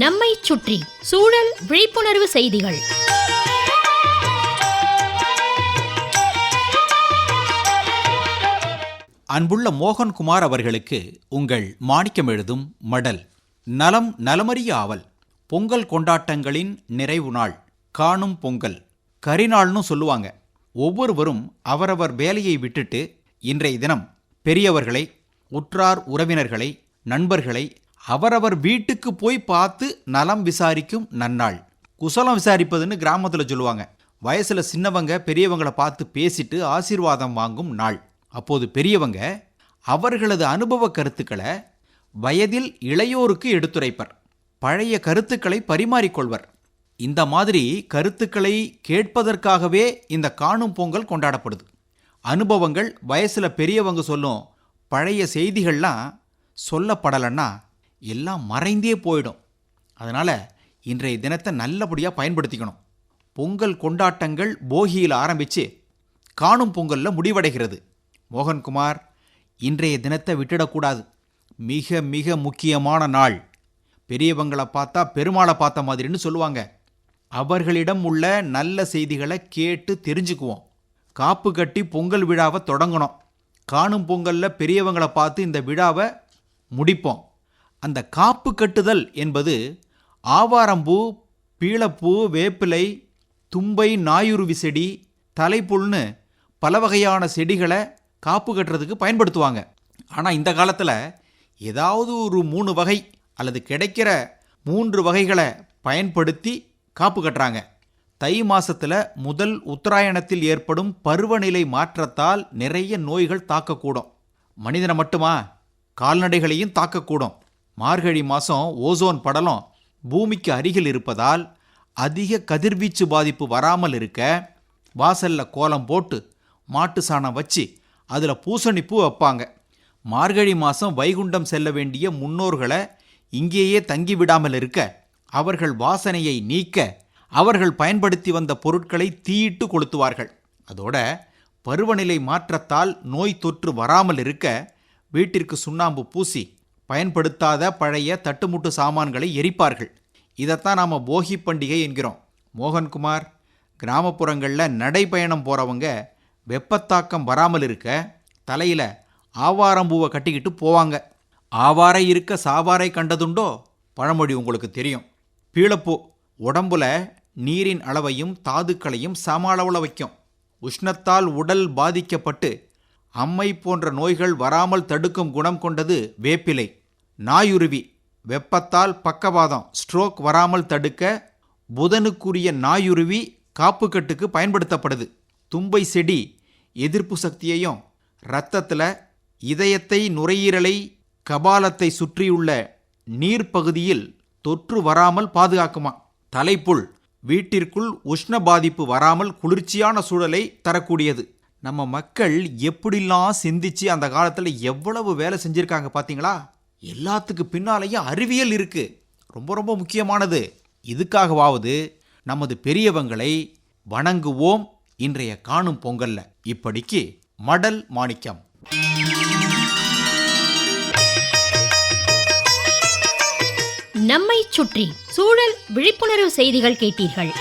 நம்மை சுற்றி சூழல் விழிப்புணர்வு செய்திகள். அன்புள்ள மோகன்குமார் அவர்களுக்கு உங்கள் மாணிக்கம் எழுதும் மடல். நலம் நலமறிய ஆவல். பொங்கல் கொண்டாட்டங்களின் நிறைவு நாள் காணும் பொங்கல், கரிநாள்னு சொல்லுவாங்க. ஒவ்வொருவரும் அவரவர் வேலையை விட்டுட்டு இன்றைய தினம் பெரியவர்களை, உற்றார் உறவினர்களை, நண்பர்களை அவரவர் வீட்டுக்கு போய் பார்த்து நலம் விசாரிக்கும் நன்னாள். குசலம் விசாரிப்பதுன்னு கிராமத்தில் சொல்லுவாங்க. வயசுல சின்னவங்க பெரியவங்களை பார்த்து பேசிட்டு ஆசீர்வாதம் வாங்கும் நாள். அப்போது பெரியவங்க அவர்களது அனுபவ கருத்துக்களை வயதில் இளையோருக்கு எடுத்துரைப்பர். பழைய கருத்துக்களை பரிமாறிக்கொள்வர். இந்த மாதிரி கருத்துக்களை கேட்பதற்காகவே இந்த காணும் பொங்கல் கொண்டாடப்படுது. அனுபவங்கள் வயசுல பெரியவங்க சொல்லும் பழைய செய்திகள்லாம் சொல்லப்படலைன்னா எல்லாம் மறைந்தே போயிடும். அதனால் இன்றைய தினத்தை நல்லபடியாக பயன்படுத்திக்கணும். பொங்கல் கொண்டாட்டங்கள் போகியில் ஆரம்பித்து காணும் பொங்கலில் முடிவடைகிறது. மோகன்குமார், இன்றைய தினத்தை விட்டுடக்கூடாது. மிக மிக முக்கியமான நாள். பெரியவங்களை பார்த்தா பெருமாளை பார்த்த மாதிரின்னு சொல்லுவாங்க. அவர்களிடம் உள்ள நல்ல செய்திகளை கேட்டு தெரிஞ்சுக்குவோம். காப்பு கட்டி பொங்கல் விழாவை தொடங்கணும். காணும் பொங்கலில் பெரியவங்களை பார்த்து இந்த விழாவை முடிப்போம். அந்த காப்பு கட்டுதல் என்பது ஆவாரம்பூ, பீளப்பூ, வேப்பிலை, தும்பை, நாயுருவி செடி, தலைப்புல்னு பல வகையான செடிகளை காப்பு கட்டுறதுக்கு பயன்படுத்துவாங்க. ஆனால் இந்த காலத்தில் ஏதாவது ஒரு 3 வகை அல்லது கிடைக்கிற 3 வகைகளை பயன்படுத்தி காப்பு கட்டுறாங்க. தை மாசத்தில் முதல் உத்தராயணத்தில் ஏற்படும் பருவநிலை மாற்றத்தால் நிறைய நோய்கள் தாக்கக்கூடும். மனிதனை மட்டுமா, கால்நடைகளையும் தாக்கக்கூடும். மார்கழி மாதம் ஓசோன் படலம் பூமிக்கு அருகில் இருப்பதால் அதிக கதிர்வீச்சு பாதிப்பு வராமல் இருக்க வாசல்ல கோலம் போட்டு மாட்டு சாணம் வச்சு அதில் பூசணிப்பூ வைப்பாங்க. மார்கழி மாதம் வைகுண்டம் செல்ல வேண்டிய முன்னோர்களை இங்கேயே தங்கிவிடாமல் இருக்க அவர்கள் வாசனையை நீக்க அவர்கள் பயன்படுத்தி வந்த பொருட்களை தீயிட்டு கொளுத்துவார்கள். அதோட பருவநிலை மாற்றத்தால் நோய் தொற்று வராமல் இருக்க வீட்டிற்கு சுண்ணாம்பு பூசி பயன்படுத்தாத பழைய தட்டுமுட்டு சாமான்களை எரிப்பார்கள். இதைத்தான் நாம் போகி பண்டிகை என்கிறோம். மோகன்குமார், கிராமப்புறங்களில் நடைப்பயணம் போகிறவங்க வெப்பத்தாக்கம் வராமல் இருக்க தலையில் ஆவாரம்பூவை கட்டிக்கிட்டு போவாங்க. ஆவாரை இருக்க சாவாரை கண்டதுண்டோ பழமொழி உங்களுக்கு தெரியும். பீளப்பூ உடம்புல நீரின் அளவையும் தாதுக்களையும் சம அளவில் வைக்கும். உஷ்ணத்தால் உடல் பாதிக்கப்பட்டு அம்மை போன்ற நோய்கள் வராமல் தடுக்கும் குணம் கொண்டது வேப்பிலை. நாயுருவி வெப்பத்தால் பக்கவாதம், ஸ்ட்ரோக் வராமல் தடுக்க புதனுக்குரிய நாயுருவி காப்புக்கட்டுக்கு பயன்படுத்தப்படுது. தும்பை செடி எதிர்ப்பு சக்தியையும் இரத்தத்தில் இதயத்தை, நுரையீரலை, கபாலத்தை சுற்றியுள்ள நீர்ப்பகுதியில் தொற்று வராமல் பாதுகாக்குமா. தலைப்புல் வீட்டிற்குள் உஷ்ண பாதிப்பு வராமல் குளிர்ச்சியான சூழலை தரக்கூடியது. நம்ம மக்கள் எப்படிலாம் சிந்திச்சு அந்த காலத்தில் எவ்வளவு வேலை செஞ்சுருக்காங்க பார்த்தீங்களா? எல்லாத்துக்கு பின்னாலேயும் அறிவியல் இருக்கு. ரொம்ப ரொம்ப முக்கியமானது. இதுக்காகவாவது நமது பெரியவங்களை வணங்குவோம் இன்றைய காணும் பொங்கல்ல. இப்படிக்கு மடல் மாணிக்கம். நம்மை சுற்றி சூழல் விழிப்புணர்வு செய்திகள் கேட்டீர்கள்.